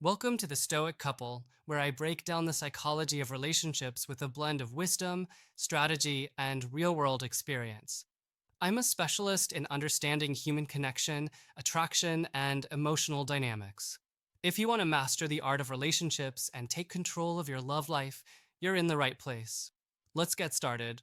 Welcome to the Stoic Couple, where I break down the psychology of relationships with a blend of wisdom, strategy, and real world experience. I'm a specialist in understanding human connection, attraction, and emotional dynamics. If you want to master the art of relationships and take control of your love life, you're in the right place. Let's get started.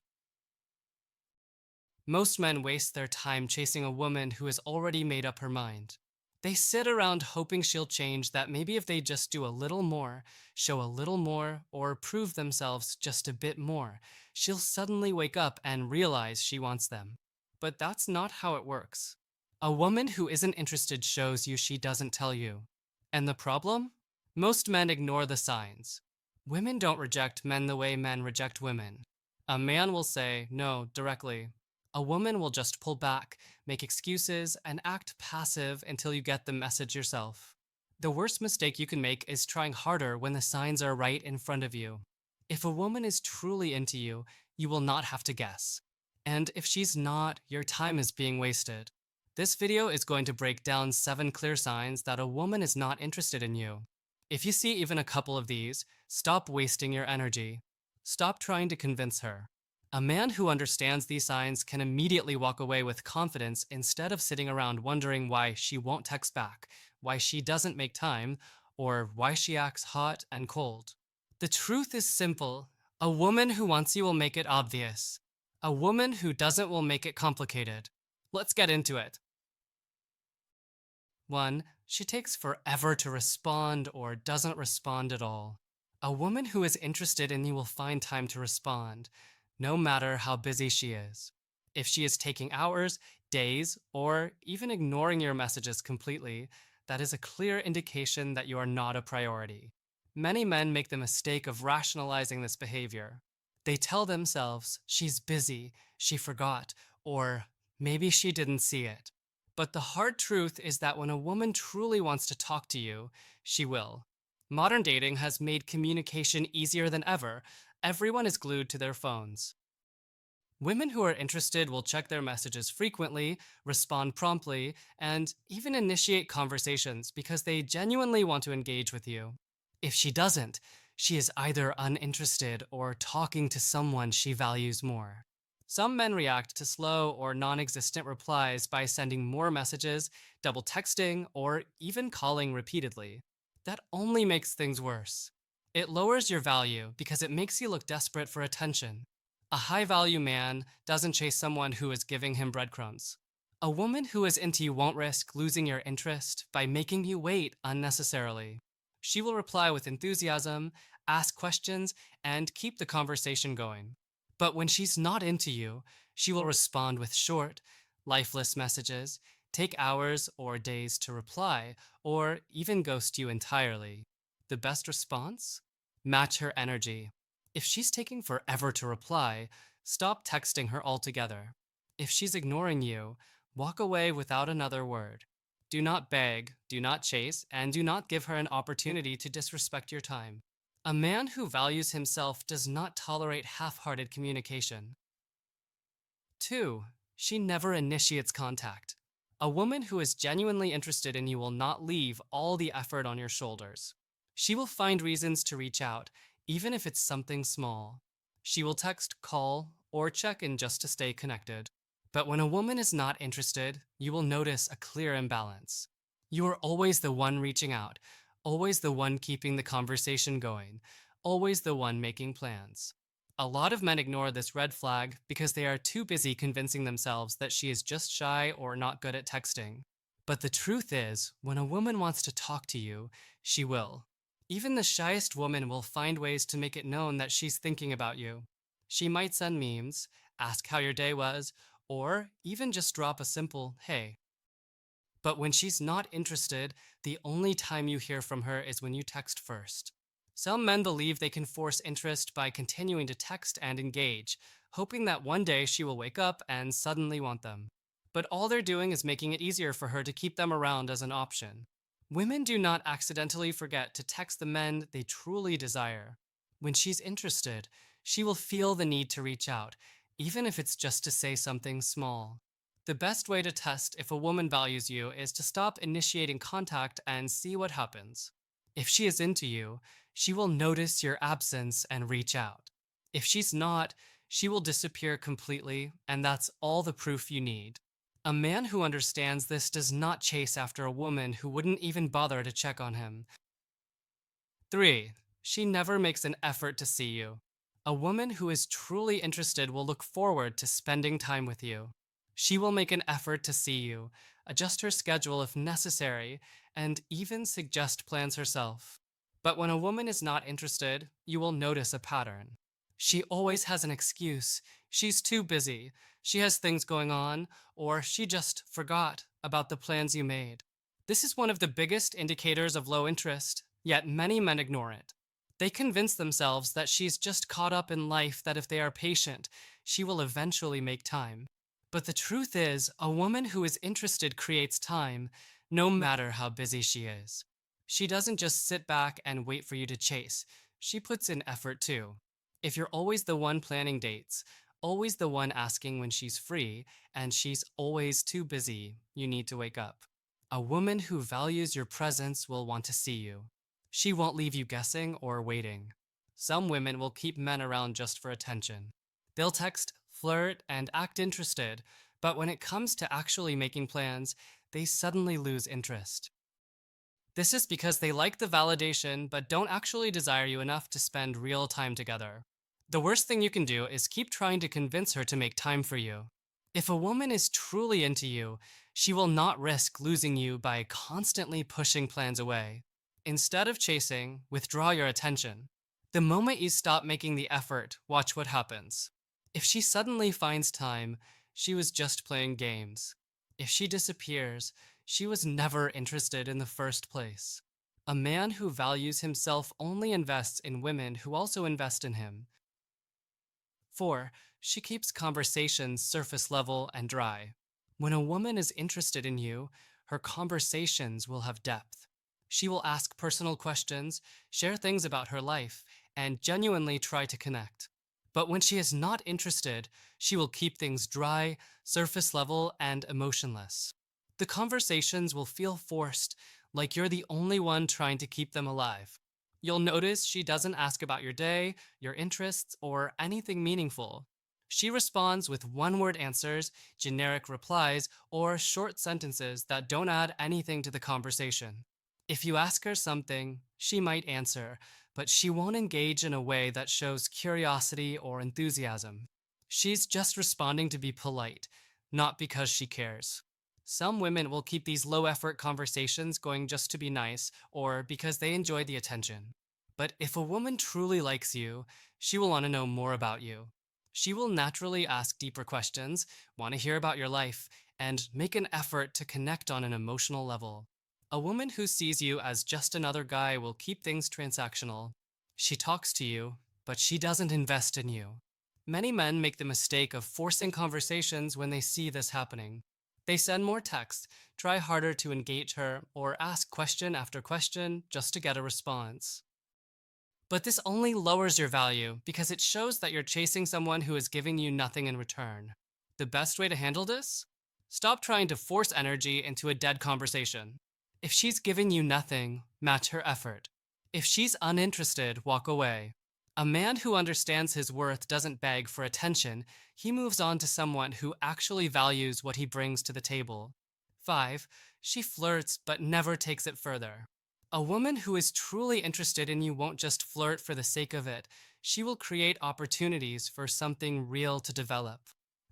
Most men waste their time chasing a woman who has already made up her mind. They sit around hoping she'll change, that maybe if they just do a little more, show a little more, or prove themselves just a bit more, she'll suddenly wake up and realize she wants them. But that's not how it works. A woman who isn't interested shows you she doesn't tell you. And the problem? Most men ignore the signs. Women don't reject men the way men reject women. A man will say no directly. A woman will just pull back, make excuses, and act passive until you get the message yourself. The worst mistake you can make is trying harder when the signs are right in front of you. If a woman is truly into you, you will not have to guess. And if she's not, your time is being wasted. This video is going to break down 7 clear signs that a woman is not interested in you. If you see even a couple of these, stop wasting your energy. Stop trying to convince her. A man who understands these signs can immediately walk away with confidence instead of sitting around wondering why she won't text back, why she doesn't make time, or why she acts hot and cold. The truth is simple. A woman who wants you will make it obvious. A woman who doesn't will make it complicated. Let's get into it. 1. She takes forever to respond or doesn't respond at all. A woman who is interested in you will find time to respond, no matter how busy she is. If she is taking hours, days, or even ignoring your messages completely, that is a clear indication that you are not a priority. Many men make the mistake of rationalizing this behavior. They tell themselves, she's busy, she forgot, or maybe she didn't see it. But the hard truth is that when a woman truly wants to talk to you, she will. Modern dating has made communication easier than ever. Everyone is glued to their phones. Women who are interested will check their messages frequently, respond promptly, and even initiate conversations because they genuinely want to engage with you. If she doesn't, she is either uninterested or talking to someone she values more. Some men react to slow or non existent replies by sending more messages, double texting, or even calling repeatedly. That only makes things worse. It lowers your value because it makes you look desperate for attention. A high value man doesn't chase someone who is giving him breadcrumbs. A woman who is into you won't risk losing your interest by making you wait unnecessarily. She will reply with enthusiasm, ask questions, and keep the conversation going. But when she's not into you, she will respond with short, lifeless messages, take hours or days to reply, or even ghost you entirely. The best response? Match her energy. If she's taking forever to reply, stop texting her altogether. If she's ignoring you, walk away without another word. Do not beg, do not chase, and do not give her an opportunity to disrespect your time. A man who values himself does not tolerate half-hearted communication. 2. She never initiates contact. A woman who is genuinely interested in you will not leave all the effort on your shoulders. She will find reasons to reach out, even if it's something small. She will text, call, or check in just to stay connected. But when a woman is not interested, you will notice a clear imbalance. You are always the one reaching out, always the one keeping the conversation going, always the one making plans. A lot of men ignore this red flag because they are too busy convincing themselves that she is just shy or not good at texting. But the truth is, when a woman wants to talk to you, she will. Even the shyest woman will find ways to make it known that she's thinking about you. She might send memes, ask how your day was, or even just drop a simple hey. But when she's not interested, the only time you hear from her is when you text first. Some men believe they can force interest by continuing to text and engage, hoping that one day she will wake up and suddenly want them. But all they're doing is making it easier for her to keep them around as an option. Women do not accidentally forget to text the men they truly desire. When she's interested, she will feel the need to reach out, even if it's just to say something small. The best way to test if a woman values you is to stop initiating contact and see what happens. If she is into you, she will notice your absence and reach out. If she's not, she will disappear completely, and that's all the proof you need. A man who understands this does not chase after a woman who wouldn't even bother to check on him. 3. She never makes an effort to see you. A woman who is truly interested will look forward to spending time with you. She will make an effort to see you, adjust her schedule if necessary, and even suggest plans herself. But when a woman is not interested, you will notice a pattern. She always has an excuse. She's too busy, she has things going on, or she just forgot about the plans you made. This is one of the biggest indicators of low interest, yet many men ignore it. They convince themselves that she's just caught up in life, that if they are patient, she will eventually make time. But the truth is, a woman who is interested creates time, no matter how busy she is. She doesn't just sit back and wait for you to chase, she puts in effort too. If you're always the one planning dates, always the one asking when she's free, and she's always too busy, you need to wake up. A woman who values your presence will want to see you. She won't leave you guessing or waiting. Some women will keep men around just for attention. They'll text, flirt, and act interested, but when it comes to actually making plans, they suddenly lose interest. This is because they like the validation but don't actually desire you enough to spend real time together. The worst thing you can do is keep trying to convince her to make time for you. If a woman is truly into you, she will not risk losing you by constantly pushing plans away. Instead of chasing, withdraw your attention. The moment you stop making the effort, watch what happens. If she suddenly finds time, she was just playing games. If she disappears, she was never interested in the first place. A man who values himself only invests in women who also invest in him. 4. She keeps conversations surface level and dry. When a woman is interested in you, her conversations will have depth. She will ask personal questions, share things about her life, and genuinely try to connect. But when she is not interested, she will keep things dry, surface level, and emotionless. The conversations will feel forced, like you're the only one trying to keep them alive. You'll notice she doesn't ask about your day, your interests, or anything meaningful. She responds with one-word answers, generic replies, or short sentences that don't add anything to the conversation. If you ask her something, she might answer, but she won't engage in a way that shows curiosity or enthusiasm. She's just responding to be polite, not because she cares. Some women will keep these low-effort conversations going just to be nice or because they enjoy the attention. But if a woman truly likes you, she will want to know more about you. She will naturally ask deeper questions, want to hear about your life, and make an effort to connect on an emotional level. A woman who sees you as just another guy will keep things transactional. She talks to you, but she doesn't invest in you. Many men make the mistake of forcing conversations when they see this happening. They send more texts, try harder to engage her, or ask question after question just to get a response. But this only lowers your value because it shows that you're chasing someone who is giving you nothing in return. The best way to handle this? Stop trying to force energy into a dead conversation. If she's giving you nothing, match her effort. If she's uninterested, walk away. A man who understands his worth doesn't beg for attention, he moves on to someone who actually values what he brings to the table. 5. She flirts but never takes it further. A woman who is truly interested in you won't just flirt for the sake of it, she will create opportunities for something real to develop.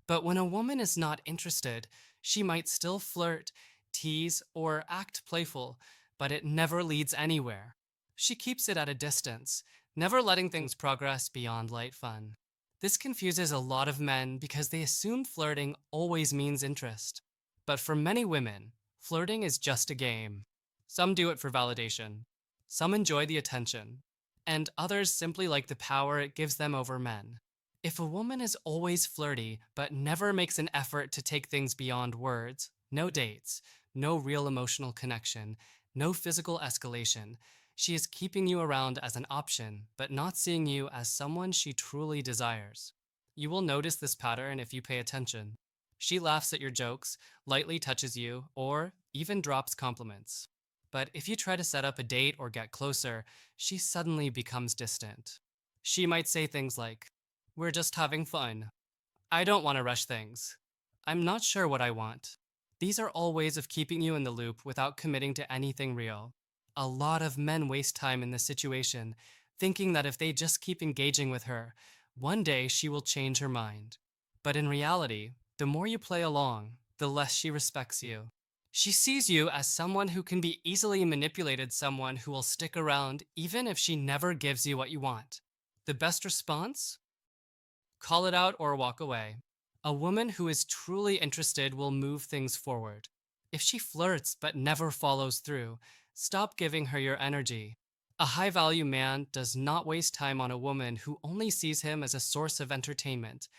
But when a woman is not interested, she might still flirt, tease, or act playful, but it never leads anywhere. She keeps it at a distance, never letting things progress beyond light fun. This confuses a lot of men because they assume flirting always means interest. But for many women, flirting is just a game. Some do it for validation. Some enjoy the attention. And others simply like the power it gives them over men. If a woman is always flirty but never makes an effort to take things beyond words, no dates, no real emotional connection, no physical escalation, she is keeping you around as an option but not seeing you as someone she truly desires. You will notice this pattern if you pay attention. She laughs at your jokes, lightly touches you, or even drops compliments. But if you try to set up a date or get closer, she suddenly becomes distant. She might say things like, "We're just having fun. I don't want to rush things. I'm not sure what I want." These are all ways of keeping you in the loop without committing to anything real. A lot of men waste time in this situation, thinking that if they just keep engaging with her, one day she will change her mind. But in reality, the more you play along, the less she respects you. She sees you as someone who can be easily manipulated, someone who will stick around even if she never gives you what you want. The best response? Call it out or walk away. A woman who is truly interested will move things forward. If she flirts but never follows through, stop giving her your energy. A high value man does not waste time on a woman who only sees him as a source of entertainment.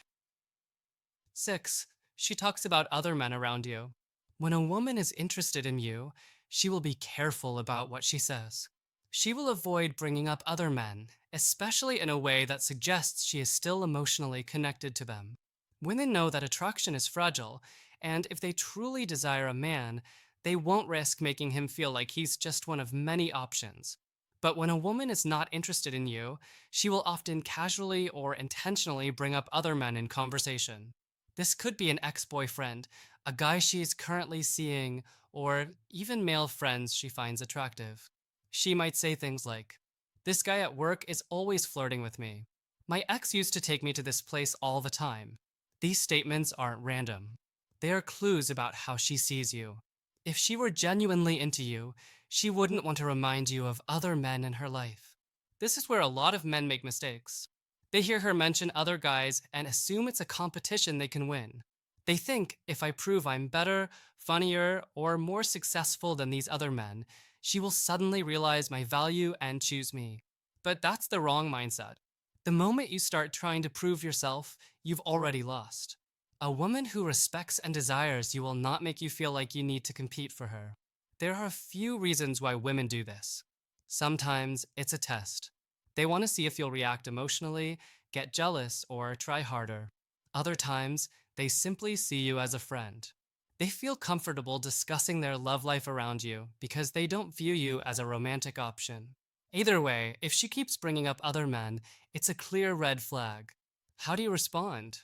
6. She talks about other men around you. When a woman is interested in you, she will be careful about what she says. She will avoid bringing up other men, especially in a way that suggests she is still emotionally connected to them. Women know that attraction is fragile, and if they truly desire a man, they won't risk making him feel like he's just one of many options. But when a woman is not interested in you, she will often casually or intentionally bring up other men in conversation. This could be an ex boyfriend, a guy she is currently seeing, or even male friends she finds attractive. She might say things like, "This guy at work is always flirting with me. My ex used to take me to this place all the time." These statements aren't random. They are clues about how she sees you. If she were genuinely into you, she wouldn't want to remind you of other men in her life. This is where a lot of men make mistakes. They hear her mention other guys and assume it's a competition they can win. They think if I prove I'm better, funnier, or more successful than these other men, she will suddenly realize my value and choose me. But that's the wrong mindset. The moment you start trying to prove yourself, you've already lost. A woman who respects and desires you will not make you feel like you need to compete for her. There are a few reasons why women do this. Sometimes it's a test. They want to see if you'll react emotionally, get jealous, or try harder. Other times, they simply see you as a friend. They feel comfortable discussing their love life around you because they don't view you as a romantic option. Either way, if she keeps bringing up other men, it's a clear red flag. How do you respond?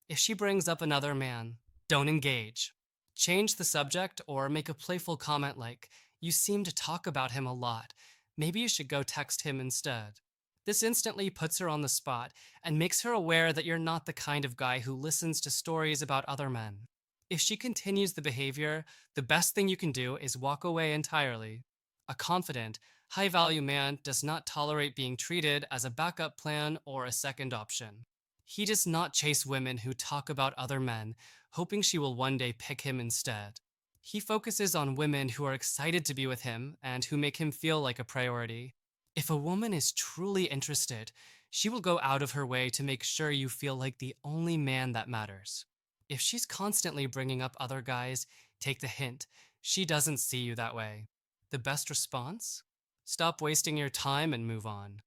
If she brings up another man, don't engage. Change the subject or make a playful comment like, "You seem to talk about him a lot. Maybe you should go text him instead." This instantly puts her on the spot and makes her aware that you're not the kind of guy who listens to stories about other men. If she continues the behavior, the best thing you can do is walk away entirely. A confident, high value man does not tolerate being treated as a backup plan or a second option. He does not chase women who talk about other men, hoping she will one day pick him instead. He focuses on women who are excited to be with him and who make him feel like a priority. If a woman is truly interested, she will go out of her way to make sure you feel like the only man that matters. If she's constantly bringing up other guys, take the hint. She doesn't see you that way. The best response? Stop wasting your time and move on.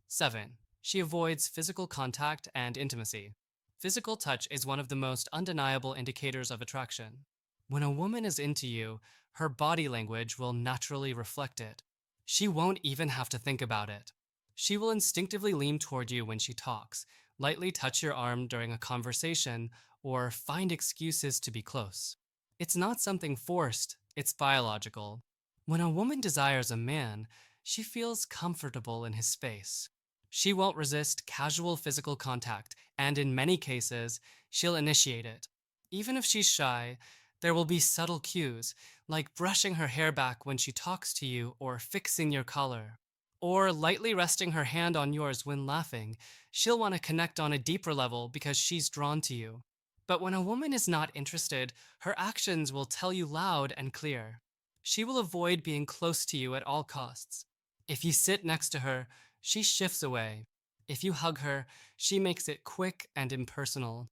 7. She avoids physical contact and intimacy. Physical touch is one of the most undeniable indicators of attraction. When a woman is into you, her body language will naturally reflect it. She won't even have to think about it. She will instinctively lean toward you when she talks, lightly touch your arm during a conversation, or find excuses to be close. It's not something forced, it's biological. When a woman desires a man, she feels comfortable in his space. She won't resist casual physical contact, and in many cases, she'll initiate it. Even if she's shy, there will be subtle cues, like brushing her hair back when she talks to you or fixing your collar. Or lightly resting her hand on yours when laughing. She'll want to connect on a deeper level because she's drawn to you. But when a woman is not interested, her actions will tell you loud and clear. She will avoid being close to you at all costs. If you sit next to her, she shifts away. If you hug her, she makes it quick and impersonal.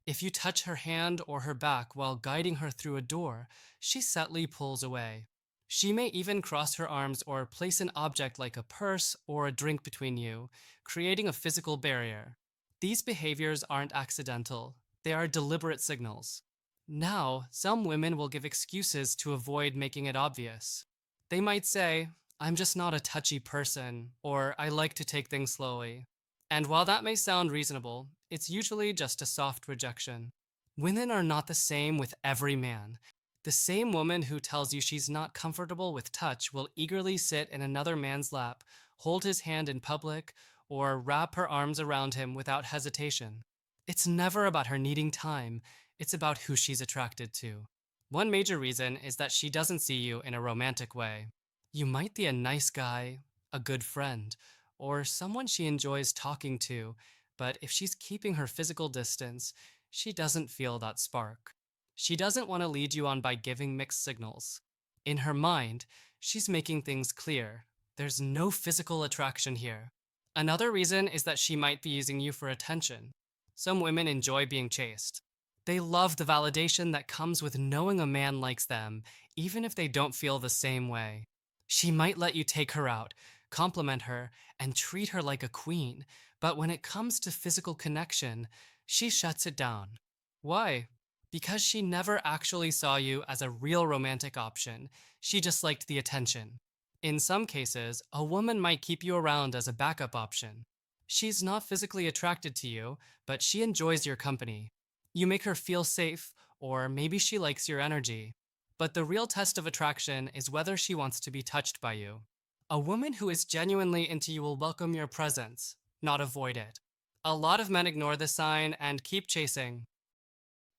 If you touch her hand or her back while guiding her through a door, she subtly pulls away. She may even cross her arms or place an object like a purse or a drink between you, creating a physical barrier. These behaviors aren't accidental, they are deliberate signals. Now, some women will give excuses to avoid making it obvious. They might say, I'm just not a touchy person, or I like to take things slowly. And while that may sound reasonable, it's usually just a soft rejection. Women are not the same with every man. The same woman who tells you she's not comfortable with touch will eagerly sit in another man's lap, hold his hand in public, or wrap her arms around him without hesitation. It's never about her needing time, it's about who she's attracted to. One major reason is that she doesn't see you in a romantic way. You might be a nice guy, a good friend, or someone she enjoys talking to, but if she's keeping her physical distance, she doesn't feel that spark. She doesn't want to lead you on by giving mixed signals. In her mind, she's making things clear. There's no physical attraction here. Another reason is that she might be using you for attention. Some women enjoy being chased. They love the validation that comes with knowing a man likes them, even if they don't feel the same way. She might let you take her out, compliment her, and treat her like a queen, but when it comes to physical connection, she shuts it down. Why? Because she never actually saw you as a real romantic option. She just liked the attention. In some cases, a woman might keep you around as a backup option. She's not physically attracted to you, but she enjoys your company. You make her feel safe, or maybe she likes your energy. But the real test of attraction is whether she wants to be touched by you. A woman who is genuinely into you will welcome your presence, not avoid it. A lot of men ignore this sign and keep chasing.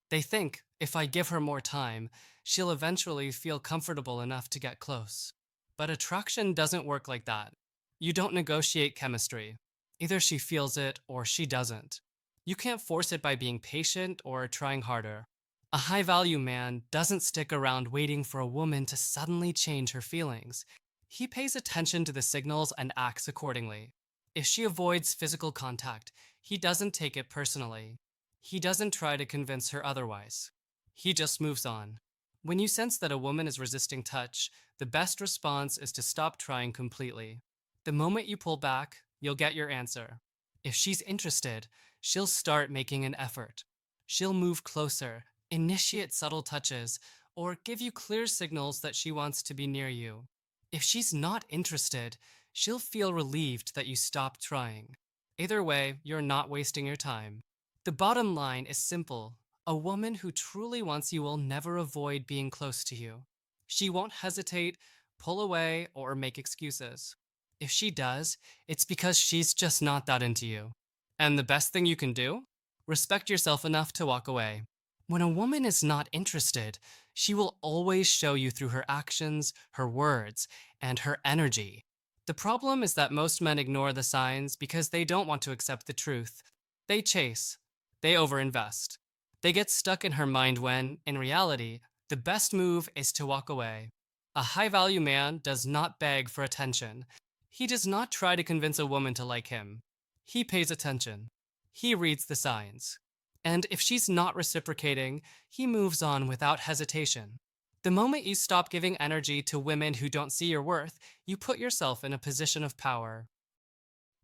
They think, if I give her more time, she'll eventually feel comfortable enough to get close. But attraction doesn't work like that. You don't negotiate chemistry. Either she feels it or she doesn't. You can't force it by being patient or trying harder. A high value man doesn't stick around waiting for a woman to suddenly change her feelings. He pays attention to the signals and acts accordingly. If she avoids physical contact, he doesn't take it personally. He doesn't try to convince her otherwise. He just moves on. When you sense that a woman is resisting touch, the best response is to stop trying completely. The moment you pull back, you'll get your answer. If she's interested, she'll start making an effort. She'll move closer, initiate subtle touches, or give you clear signals that she wants to be near you. If she's not interested, she'll feel relieved that you stopped trying. Either way, you're not wasting your time. The bottom line is simple. A woman who truly wants you will never avoid being close to you. She won't hesitate, pull away, or make excuses. If she does, it's because she's just not that into you. And the best thing you can do? Respect yourself enough to walk away. When a woman is not interested, she will always show you through her actions, her words, and her energy. The problem is that most men ignore the signs because they don't want to accept the truth. They chase. They overinvest. They get stuck in her mind when, in reality, the best move is to walk away. A high value man does not beg for attention. He does not try to convince a woman to like him. He pays attention. He reads the signs. And if she's not reciprocating, he moves on without hesitation. The moment you stop giving energy to women who don't see your worth, you put yourself in a position of power.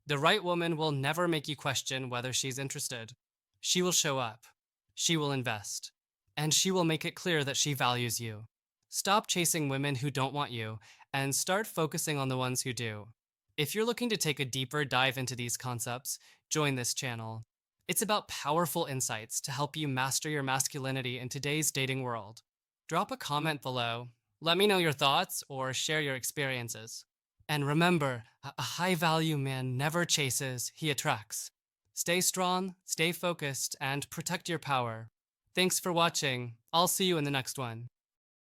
The right woman will never make you question whether she's interested. She will show up. She will invest. And she will make it clear that she values you. Stop chasing women who don't want you and start focusing on the ones who do. If you're looking to take a deeper dive into these concepts, join this channel. It's about powerful insights to help you master your masculinity in today's dating world. Drop a comment below, let me know your thoughts, or share your experiences. And remember, a high-value man never chases, he attracts. Stay strong, stay focused, and protect your power. Thanks for watching. I'll see you in the next one.